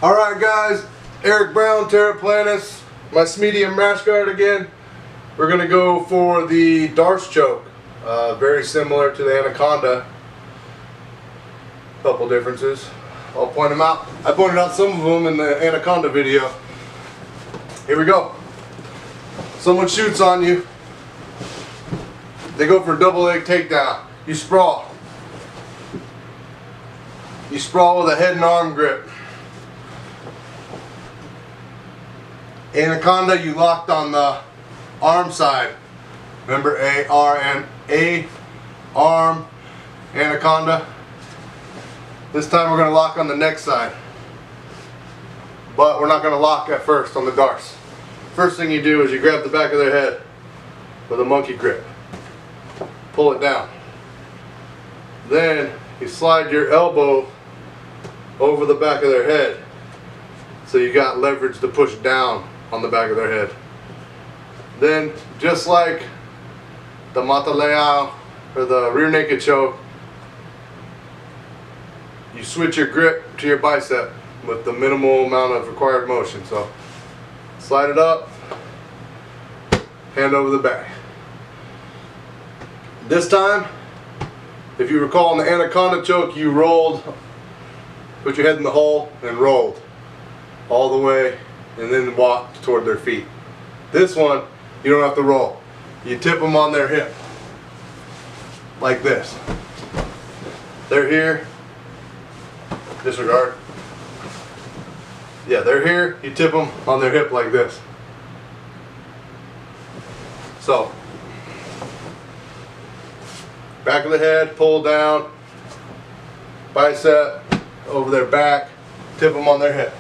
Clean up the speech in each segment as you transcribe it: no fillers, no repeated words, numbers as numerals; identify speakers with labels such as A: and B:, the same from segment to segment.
A: Alright guys, Eric Brown, Terraplanus, my medium rash guard again. We're going to go for the Darce Choke. Very similar to the Anaconda. Couple differences. I'll point them out. I pointed out some of them in the Anaconda video. Here we go. Someone shoots on you. They go for a double leg takedown. You sprawl. You sprawl with a head and arm grip. Anaconda, you locked on the arm side. Remember A, arm, Anaconda. This time we're going to lock on the neck side. But we're not going to lock at first on the Darce. First thing you do is you grab the back of their head with a monkey grip. Pull it down. Then you slide your elbow over the back of their head. So you got leverage to push down on the back of their head. Then, just like the Mata-Leão or the rear naked choke, you switch your grip to your bicep with the minimal amount of required motion. So, slide it up, hand over the back. This time, if you recall in the Anaconda choke, you rolled, put your head in the hole and rolled all the way and then walked toward their feet. This one, you don't have to roll. You tip them on their hip like this. They're here. Disregard. Yeah, they're here. You tip them on their hip like this. So, back of the head, pull down, bicep over their back, tip them on their hip.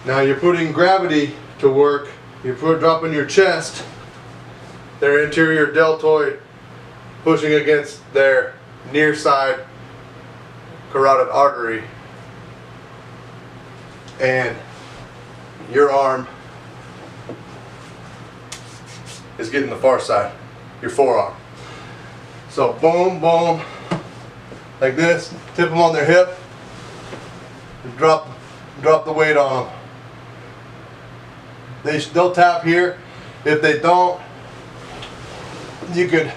A: Now you're putting gravity to work. You're dropping your chest, their anterior deltoid, pushing against their near side carotid artery, and your arm is getting the far side, your forearm. So boom, boom, like this. Tip them on their hip and drop the weight on them. They'll tap here. If they don't, you could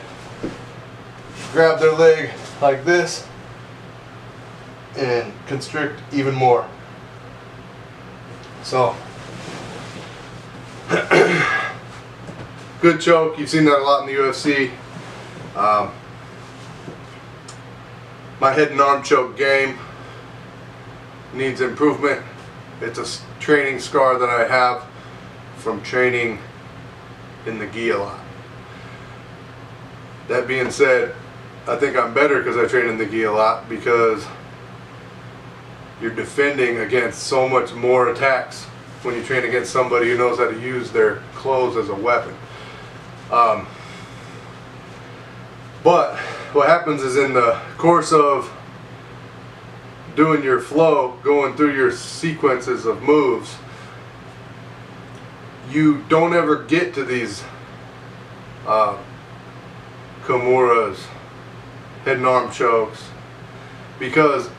A: grab their leg like this and constrict even more. So, good choke. You've seen that a lot in the UFC. My head and arm choke game needs improvement. It's a training scar that I have from training in the gi a lot. That being said, I think I'm better because I train in the gi a lot, because you're defending against so much more attacks when you train against somebody who knows how to use their clothes as a weapon. But what happens is, in the course of doing your flow, going through your sequences of moves, you don't ever get to these Kimuras head and arm chokes, because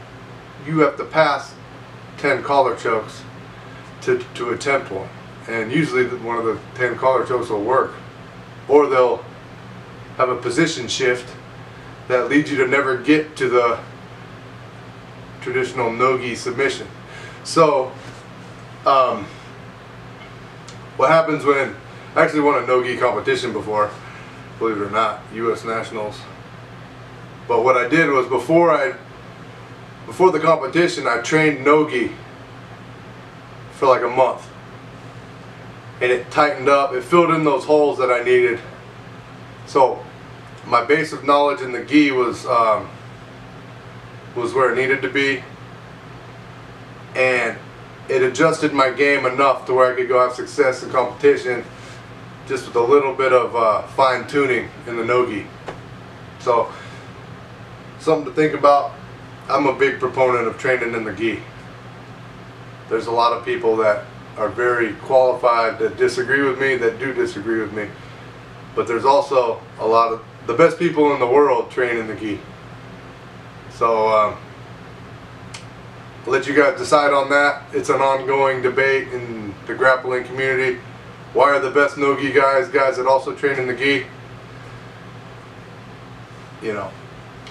A: you have to pass 10 collar chokes to attempt one. And usually one of the 10 collar chokes will work, or they'll have a position shift that leads you to never get to the traditional no-gi submission. So what happens when, I actually won a no-gi competition before, believe it or not, U.S. Nationals. But what I did was before the competition, I trained no-gi for like a month, and it tightened up, it filled in those holes that I needed. So my base of knowledge in the gi was where it needed to be, and it adjusted my game enough to where I could go have success in competition just with a little bit of fine tuning in the no-gi. So something to think about. I'm a big proponent of training in the gi. There's a lot of people that are very qualified that disagree with me, that do disagree with me, but there's also a lot of the best people in the world train in the gi. So I'll let you guys decide on that. It's an ongoing debate in the grappling community. Why are the best no-gi guys that also train in the gi? You know,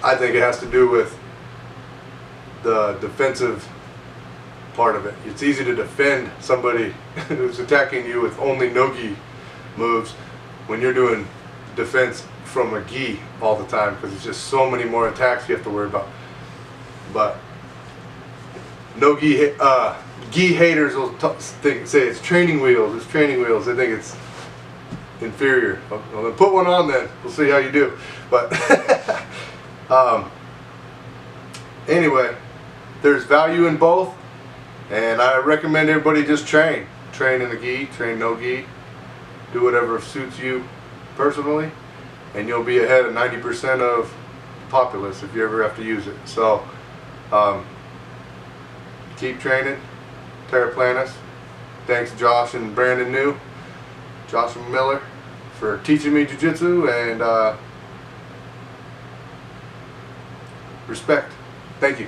A: I think it has to do with the defensive part of it. It's easy to defend somebody who's attacking you with only no-gi moves when you're doing defense from a gi all the time, because it's just so many more attacks you have to worry about. But no-gi gi haters will say it's training wheels, it's training wheels. They think it's inferior. Well, then put one on then. We'll see how you do. But anyway, there's value in both, and I recommend everybody just train. Train in the gi, train no-gi. Do whatever suits you personally, and you'll be ahead of 90% of the populace if you ever have to use it. So keep training. Terra Planus. Thanks Josh and Brandon New, Josh and Miller, for teaching me jiu-jitsu, and respect. Thank you.